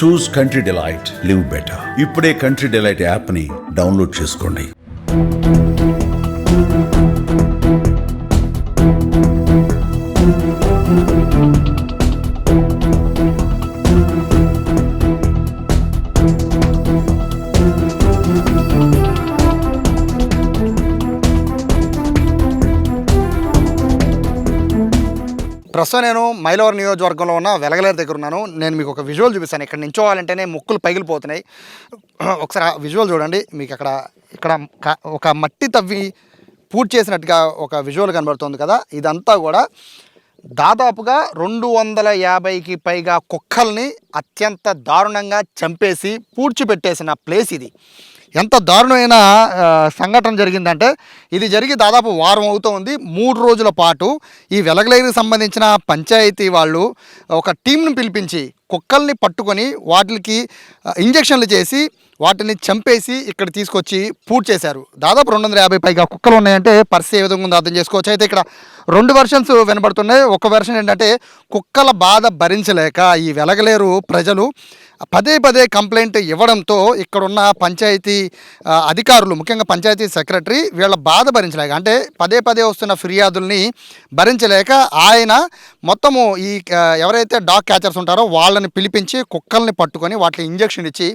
చూస్ country delight, live better. ఇప్పుడే country delight యాప్ని download చేసుకోండి. ప్రస్తుతం నేను మైలవరం నియోజకవర్గంలో ఉన్న వెలగలేరు దగ్గర ఉన్నాను. నేను మీకు ఒక విజువల్ చూపిస్తాను. ఇక్కడ నించోవాలంటేనే ముక్కులు పగిలిపోతున్నాయి. ఒకసారి విజువల్ చూడండి. మీకు ఇక్కడ ఒక మట్టి తవ్వి పూర్తి చేసినట్టుగా ఒక విజువల్ కనబడుతుంది కదా. ఇదంతా కూడా దాదాపుగా 250కి పైగా కుక్కల్ని అత్యంత దారుణంగా చంపేసి పూడ్చిపెట్టేసిన ప్లేస్ ఇది. ఎంత దారుణమైన సంఘటన జరిగిందంటే ఇది జరిగి దాదాపు వారం అవుతుంది. 3 రోజుల పాటు ఈ వెలగలేరుకి సంబంధించిన పంచాయతీ వాళ్ళు ఒక టీంను పిలిపించి కుక్కల్ని పట్టుకొని వాటికి ఇంజక్షన్లు చేసి వాటిని చంపేసి ఇక్కడ తీసుకొచ్చి పూర్తి చేశారు. దాదాపు 250 పైగా కుక్కలు ఉన్నాయంటే పరిస్థితి ఏ విధంగా ఉందో అర్థం చేసుకోవచ్చు. అయితే ఇక్కడ 2 వెర్షన్స్ వినబడుతున్నాయి. ఒక వెర్షన్ ఏంటంటే కుక్కల బాధ భరించలేక ఈ వెలగలేరు ప్రజలు పదే కంప్లైంట్ ఇవ్వడంతో ఇక్కడున్న పంచాయతీ అధికారులు, ముఖ్యంగా పంచాయతీ సెక్రటరీ వీళ్ళ బాధ భరించలేక, అంటే పదే వస్తున్న ఫిర్యాదుల్ని భరించలేక ఆయన మొత్తము ఈ ఎవరైతే డాగ్ క్యాచర్స్ ఉంటారో వాళ్ళని పిలిపించి కుక్కల్ని పట్టుకొని వాటిని ఇంజక్షన్ ఇచ్చి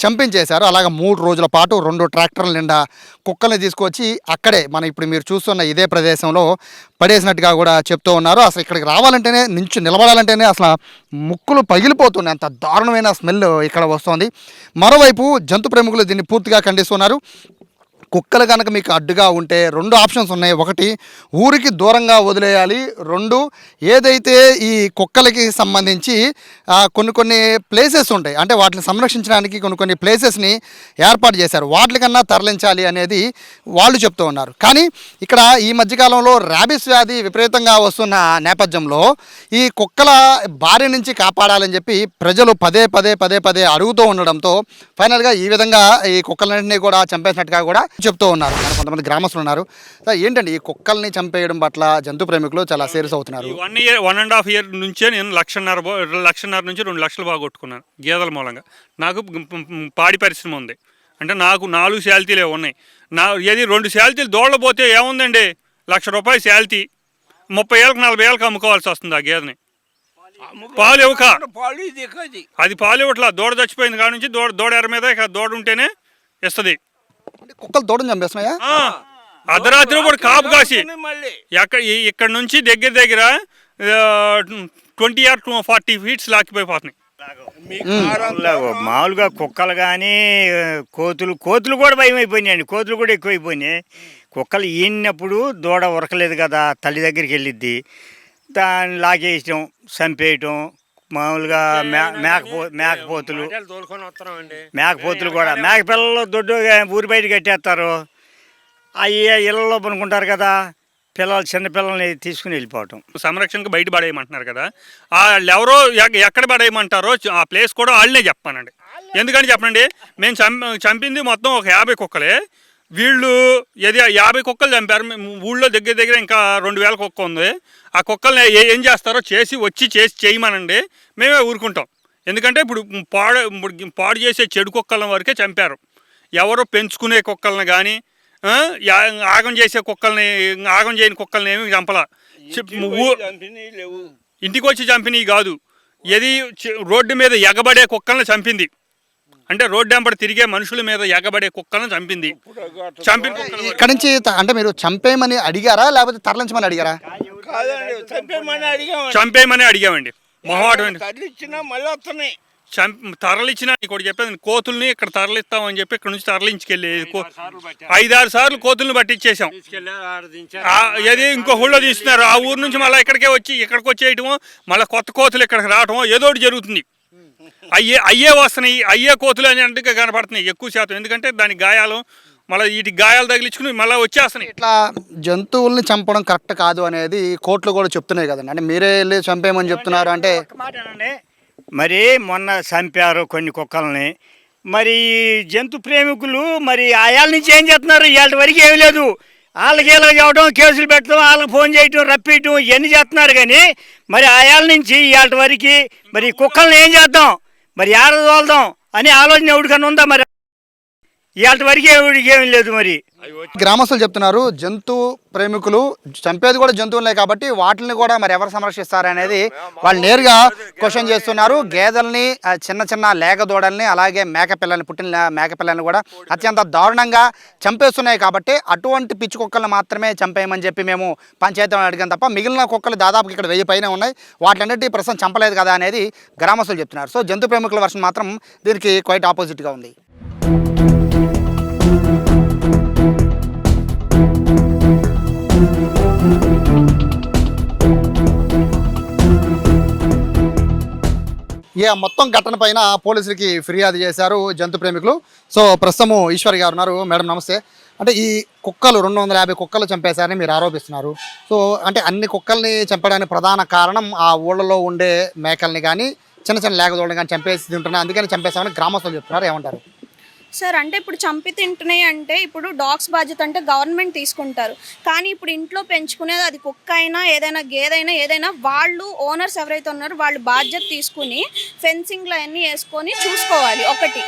చంపించేశారు. అలాగ 3 రోజుల పాటు 2 ట్రాక్టర్ల నిండా కుక్కల్ని తీసుకొచ్చి అక్కడే మనం ఇప్పుడు మీరు చూస్తున్న ఇదే ప్రదేశంలో పడేసినట్టుగా కూడా చెప్తూ ఉన్నారు. అసలు ఇక్కడికి రావాలంటేనే నిలబడాలంటేనే అసలు ముక్కులు పగిలిపోతున్నాయి. అంత దారుణమైన స్మెల్ ఇక్కడ వస్తుంది. మరోవైపు జంతు ప్రేమికులు దీన్ని పూర్తిగా ఖండిస్తున్నారు. కుక్కలు కనుక మీకు అడ్డుగా ఉంటే 2 ఆప్షన్స్ ఉన్నాయి. ఒకటి, ఊరికి దూరంగా వదిలేయాలి. 2, ఏదైతే ఈ కుక్కలకి సంబంధించి కొన్ని ప్లేసెస్ ఉంటాయి, అంటే వాటిని సంరక్షించడానికి కొన్ని ప్లేసెస్ని ఏర్పాటు చేశారు, వాటికన్నా తరలించాలి అనేది వాళ్ళు చెప్తూ ఉన్నారు. కానీ ఇక్కడ ఈ మధ్యకాలంలో ర్యాబిస్ వ్యాధి విపరీతంగా వస్తున్న నేపథ్యంలో ఈ కుక్కల బారి నుంచి కాపాడాలని చెప్పి ప్రజలు పదే అడుగుతూ ఉండడంతో ఫైనల్గా ఈ విధంగా ఈ కుక్కలన్నింటినీ కూడా చంపేసినట్టుగా కూడా చెప్తూ ఉన్నారు. కొంతమంది గ్రామస్తులు ఉన్నారు. ఏంటండి ఈ కుక్కల్ని చంపేయడం పట్ల జంతు ప్రేమికులు చాలా సీరియస్ అవుతున్నారు. 1.5 ఇయర్ నుంచే నేను 1.5 నుంచి 2 లక్షలు బాగొట్టుకున్నాను గేదెల మూలంగా. నాకు పాడి పరిశ్రమ ఉంది, అంటే నాకు 4 శాలితీలే ఉన్నాయి. ఏది 2 శాలితీలు దోళ్ళ పోతే ఏముందండి, ₹1,00,000 శాలితీ 30 ఏళ్ళకి 40 ఏళ్ళకి అమ్ముకోవాల్సి వస్తుంది ఆ గేదెని. పాలు ఇవ్వక అది పాలు ఇవ్వట్లా, దూడ చచ్చిపోయింది కాడ నుంచి దూడ ఎర మీద ఇక దూడ ఉంటేనే ఇస్తుంది. కుక్కలు దూడని చంపేస్తున్నాయా? అర్ధరాత్రి కూడా కాపు కాసి ఇక్కడ నుంచి దగ్గర 20 or 40 ఫీట్స్ లాక్కిపోయిపోతున్నాయి. మామూలుగా కుక్కలు కానీ కోతులు కూడా భయం అయిపోయినాయండి. కోతులు కూడా ఎక్కువైపోయినాయి. కుక్కలు ఈనప్పుడు దూడ ఉరకలేదు కదా, తల్లి దగ్గరికి వెళ్ళిద్ది, దాన్ని లాగేయటం, చంపేయటం. మామూలుగా మేకపోతులు కూడా మేక పిల్లలు దొడ్డు ఊరి బయట కట్టేస్తారు. అవి ఇళ్ళలో పనుకుంటారు కదా, చిన్న పిల్లల్ని తీసుకుని వెళ్ళిపోవటం. సంరక్షణకు బయట పడేయమంటున్నారు కదా, వాళ్ళు ఎవరో ఎక్కడ పడేయమంటారో ఆ ప్లేస్ కూడా వాళ్ళనే చెప్పానండి. ఎందుకని చెప్పండి, మేము చంపింది మొత్తం ఒక 50 కుక్కలే. వీళ్ళు 50 కుక్కలు చంపారు. ఊళ్ళో దగ్గర ఇంకా 2,000 కుక్క ఉంది. ఆ కుక్కల్ని ఏం చేస్తారో చేసి చేయమనండి, మేమే ఊరుకుంటాం. ఎందుకంటే ఇప్పుడు పాడు చేసే చెడు కుక్కల వరకే చంపారు. ఎవరో పెంచుకునే కుక్కల్ని కానీ ఆగం చేసే కుక్కల్ని, ఆగం చేయని కుక్కల్ని ఏమి చంపలా. ఇంటికి వచ్చి చంపినవి కాదు, రోడ్డు మీద ఎగబడే కుక్కల్ని చంపింది. అంటే రోడ్డు వెంబడి తిరిగే మనుషుల మీద ఎగబడే కుక్కలను చంపింది. ఇక్కడ నుంచి అంటే మీరు చంపేయమని అడిగారా లేకపోతే తరలించమని అడిగారా? చంపేయమని అడిగామండి. మొహమాటం తరలిచ్చిన ఇంకోటి చెప్పేది, కోతుల్ని ఇక్కడ తరలిస్తామని చెప్పి ఇక్కడ నుంచి తరలించుకెళ్ళి 5-6 సార్లు కోతుల్ని పట్టించేసాం. ఇంకో ఊళ్ళో తీస్తున్నారు. ఆ ఊరు నుంచి మళ్ళీ ఇక్కడికి వచ్చేయటమో, మళ్ళీ కొత్త కోతులు ఇక్కడికి రావటమో ఏదో ఒకటి జరుగుతుంది. అయ్యే వస్తున్నాయి, అయ్యే కోతులు అని అంటే కనపడుతున్నాయి ఎక్కువ శాతం. ఎందుకంటే దానికి గాయాలు, మళ్ళీ వీటికి గాయాలు తగిలించుకుని మళ్ళీ వచ్చేస్తున్నాయి. ఇట్లా జంతువుల్ని చంపడం కరెక్ట్ కాదు అనేది కోర్టులు కూడా చెప్తున్నాయి కదండి. అంటే మీరే వెళ్ళి చంపేయమని చెప్తున్నారు అంటే మరి మొన్న చంపారు కొన్ని కుక్కల్ని. మరి జంతు ప్రేమికులు మరి ఆయాల నుంచి ఏం చేస్తున్నారు? ఇవాళ వరకు ఏమి లేదు. వాళ్ళకి చెప్పడం, కేసులు పెట్టడం, వాళ్ళకి ఫోన్ చేయటం, రప్పియటం, ఇవన్నీ చేస్తున్నారు. కానీ మరి ఆయాల నుంచి ఇవాళ వరకు మరి కుక్కల్ని ఏం చేద్దాం? మరి ఏడ తోలుదాం అని ఆలోచన ఎవరికన్నా ఉందా మరి ఇవాళ వరకు ఎవరికి ఏమీ లేదు మరి. గ్రామస్తులు చెప్తున్నారు జంతు ప్రేమికులు చంపేది కూడా జంతువులే కాబట్టి వాటిని కూడా మరి ఎవరు సంరక్షిస్తారు అనేది వాళ్ళు నేరుగా క్వశ్చన్ చేస్తున్నారు. గేదెల్ని చిన్న చిన్న లేగ దూడల్ని అలాగే మేకపిల్లల్ని పుట్టిన మేకపిల్లల్ని కూడా అత్యంత దారుణంగా చంపేస్తున్నాయి కాబట్టి అటువంటి పిచ్చి కుక్కల్ని మాత్రమే చంపేయమని చెప్పి మేము పంచాయతీలో అడిగాం తప్ప మిగిలిన కుక్కలు దాదాపు ఇక్కడ 1000 పైన ఉన్నాయి. వాటిలన్నిటి ప్రస్తుతం చంపలేదు కదా అనేది గ్రామస్తులు చెప్తున్నారు. సో జంతు ప్రేమికుల వర్షన్ మాత్రం దీనికి క్వైట్ ఆపోజిట్గా ఉంది. మొత్తం ఘటన పైన పోలీసులకి ఫిర్యాదు చేశారు జంతు ప్రేమికులు. సో ప్రస్తుతము ఈశ్వరి గారు ఉన్నారు. మేడం నమస్తే. అంటే ఈ కుక్కలు 250 కుక్కలు చంపేశారని మీరు ఆరోపిస్తున్నారు. సో అంటే అన్ని కుక్కల్ని చంపడానికి ప్రధాన కారణం ఆ ఊళ్ళలో ఉండే మేకల్ని కానీ చిన్న చిన్న లేగదోళ్ళని కానీ చంపేసి తింటున్నాయి, అందుకని చంపేశామని గ్రామస్తులు చెప్తున్నారు. ఏమంటారు సార్? అంటే ఇప్పుడు చంపి తింటున్నాయి అంటే ఇప్పుడు డాగ్స్ బాధ్యత అంటే గవర్నమెంట్ తీసుకుంటారు, కానీ ఇప్పుడు ఇంట్లో పెంచుకునేది అది కుక్క అయినా ఏదైనా గేదైనా ఏదైనా వాళ్ళు ఓనర్స్ ఎవరైతే ఉన్నారో వాళ్ళు బాధ్యత తీసుకుని ఫెన్సింగ్లో అన్నీ వేసుకొని చూసుకోవాలి. ఒకటి.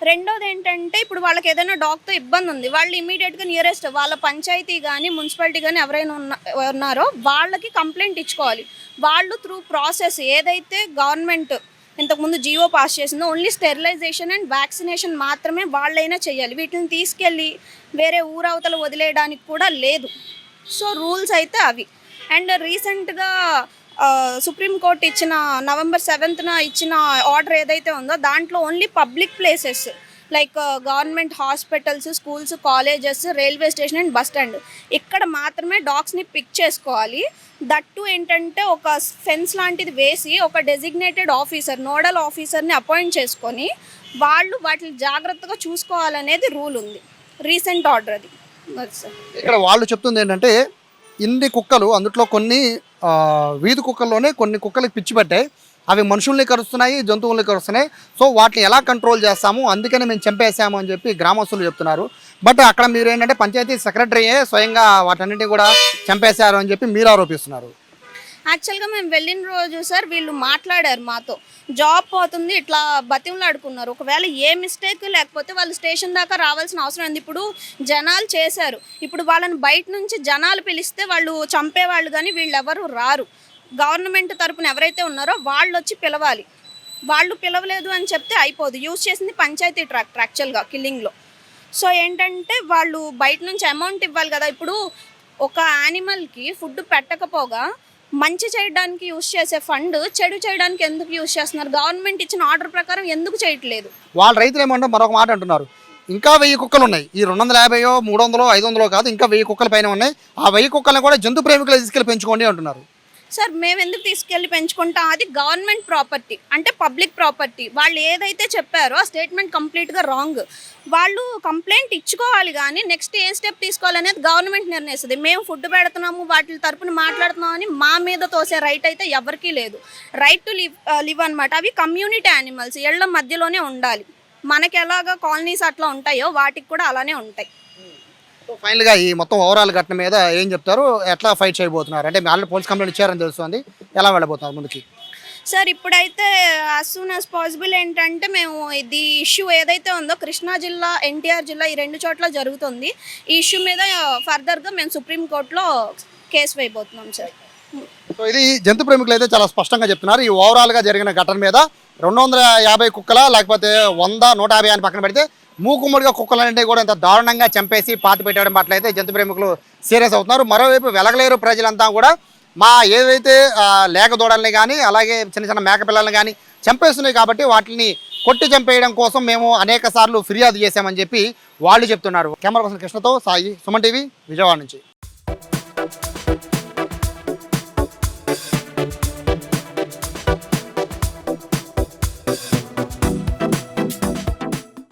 రెండోది ఏంటంటే ఇప్పుడు వాళ్ళకి ఏదైనా డాగ్తో ఇబ్బంది ఉంది, వాళ్ళు ఇమీడియట్గా నియరెస్ట్ వాళ్ళ పంచాయతీ కానీ మున్సిపాలిటీ కానీ ఎవరైనా ఉన్నారో వాళ్ళకి కంప్లైంట్ ఇచ్చుకోవాలి. వాళ్ళు త్రూ ప్రాసెస్ ఏదైతే గవర్నమెంట్ ఇంతకుముందు జీవో పాస్ చేసిందో ఓన్లీ స్టెరిలైజేషన్ అండ్ వ్యాక్సినేషన్ మాత్రమే వాళ్ళైనా చేయాలి. వీటిని తీసుకెళ్ళి వేరే ఊరవతల వదిలేయడానికి కూడా లేదు. సో రూల్స్ అయితే అవి. అండ్ రీసెంట్గా సుప్రీంకోర్టు ఇచ్చిన November 7th ఇచ్చిన ఆర్డర్ ఏదైతే ఉందో దాంట్లో only public places like government hospitals, schools, colleges, railway station and bus stand ఇక్కడ మాత్రమే డాగ్స్ని పిక్ చేసుకోవాలి. దట్టు ఏంటంటే ఒక ఫెన్స్ లాంటిది వేసి ఒక డెసిగ్నేటెడ్ ఆఫీసర్, నోడల్ ఆఫీసర్ని అపాయింట్ చేసుకొని వాళ్ళు వాటిని జాగ్రత్తగా చూసుకోవాలనేది రూల్ ఉంది. రీసెంట్ ఆర్డర్ అది. ఇక్కడ వాళ్ళు చెప్తుంది ఏంటంటే ఇన్ని కుక్కలు అందులో కొన్ని వీధి కుక్కల్లోనే కొన్ని కుక్కలకి పిచ్చి పట్టాయి, అవి మనుషుల్ని కరుస్తున్నాయి, జంతువుల్ని కరుస్తున్నాయి. సో వాటిని ఎలా కంట్రోల్ చేస్తాము, అందుకని మేము చంపేసాము అని చెప్పి గ్రామస్తులు చెప్తున్నారు. బట్ అక్కడ మీరు ఏంటంటే పంచాయతీ సెక్రటరీయే స్వయంగా వాటన్నిటిని కూడా చంపేశారు అని చెప్పి మీరు ఆరోపిస్తున్నారు. యాక్చువల్గా మేము వెళ్ళిన రోజు సార్ వీళ్ళు మాట్లాడారు మాతో, జాబ్ పోతుంది ఇట్లా బతిమలాడుకున్నారు. ఒకవేళ ఏ మిస్టేక్ లేకపోతే వాళ్ళు స్టేషన్ దాకా రావాల్సిన అవసరం ఉంది. ఇప్పుడు జనాలు చేశారు, ఇప్పుడు వాళ్ళని బయట నుంచి జనాలు పిలిస్తే వాళ్ళు చంపేవాళ్ళు, కానీ వీళ్ళు ఎవరు రారు. గవర్నమెంట్ తరపున ఎవరైతే ఉన్నారో వాళ్ళు వచ్చి పిలవాలి. వాళ్ళు పిలవలేదు అని చెప్తే అయిపోదు. యూజ్ చేసింది పంచాయతీ ట్రాక్టర్ యాక్చువల్గా కిల్లింగ్లో. సో ఏంటంటే వాళ్ళు బయట నుంచి అమౌంట్ ఇవ్వాలి కదా. ఇప్పుడు ఒక యానిమల్కి ఫుడ్ పెట్టకపోగా మంచి చేయడానికి యూజ్ చేసే ఫండ్ చెడు చేయడానికి ఎందుకు యూజ్ చేస్తున్నారు? గవర్నమెంట్ ఇచ్చిన ఆర్డర్ ప్రకారం ఎందుకు చేయట్లేదు? వాళ్ళ రైతులు ఏమంటే మరొక మాట అంటున్నారు, ఇంకా 1000 కుక్కలు ఉన్నాయి, ఈ 250 300 500 కాదు, ఇంకా 1000 కుక్కల పైన ఉన్నాయి. ఆ 1000 కుక్కలను కూడా జంతు ప్రేమికులు తీసుకెళ్ళి పెంచుకోండి అంటున్నారు. సార్ మేము ఎందుకు తీసుకెళ్ళి పెంచుకుంటాం? అది గవర్నమెంట్ ప్రాపర్టీ అంటే పబ్లిక్ ప్రాపర్టీ. వాళ్ళు ఏదైతే చెప్పారో ఆ స్టేట్మెంట్ కంప్లీట్గా రాంగ్. వాళ్ళు కంప్లైంట్ ఇచ్చుకోవాలి, కానీ నెక్స్ట్ ఏ స్టెప్ తీసుకోవాలనేది గవర్నమెంట్ నిర్ణయిస్తుంది. మేము ఫుడ్ పెడుతున్నాము వాటి తరపున మాట్లాడుతున్నాము అని మా మీద తోసే రైట్ అయితే ఎవరికీ లేదు. రైట్ టు లివ్ అనమాట. అవి కమ్యూనిటీ యానిమల్స్, ఇళ్ల మధ్యలోనే ఉండాలి. మనకి ఎలాగా కాలనీస్ అట్లా ఉంటాయో వాటికి కూడా అలానే ఉంటాయి. ఫైనల్గా ఈ మొత్తం ఓవరాల్ ఘటన మీద ఏం చెప్తారు, ఎట్లా ఫైట్ చేయబోతున్నారు? అంటే ఆల్రెడీ పోలీస్ కంప్లైంట్ ఇచ్చారని తెలుస్తుంది, ఎలా వెళ్ళబోతున్నారు ముందుకి? సార్ ఇప్పుడైతే యాజ్ సూన్ యాజ్ పాసిబుల్ ఏంటంటే మేము ఇది ఇష్యూ ఏదైతే ఉందో కృష్ణా జిల్లా, ఎన్టీఆర్ జిల్లా ఈ 2 చోట్ల జరుగుతుంది. ఈ ఇష్యూ మీద ఫర్దర్గా మేము సుప్రీంకోర్టులో కేసు వేయబోతున్నాం సార్. సో ఇది జంతు ప్రేమికులు అయితే చాలా స్పష్టంగా చెప్తున్నారు. ఈ ఓవరాల్గా జరిగిన ఘటన మీద 250 కుక్కల లేకపోతే 100 150 అని పక్కన పెడితే మూకుమ్మడిగా కుక్కలన్నింటినీ కూడా ఇంత దారుణంగా చంపేసి పాతి పెట్టడం పట్ల అయితే జంతు ప్రేమికులు సీరియస్ అవుతున్నారు. మరోవైపు వెలగలేరు ప్రజలంతా కూడా మా ఏదైతే లేక దూడల్ని కానీ అలాగే చిన్న చిన్న మేకపిల్లల్ని కానీ చంపేస్తున్నాయి కాబట్టి వాటిని కొట్టి చంపేయడం కోసం మేము అనేక సార్లు ఫిర్యాదు చేశామని చెప్పి వాళ్ళు చెప్తున్నారు. కెమెరా పర్సన్ కృష్ణతో సాయి, సుమన్ టీవీ, విజయవాడ నుంచి.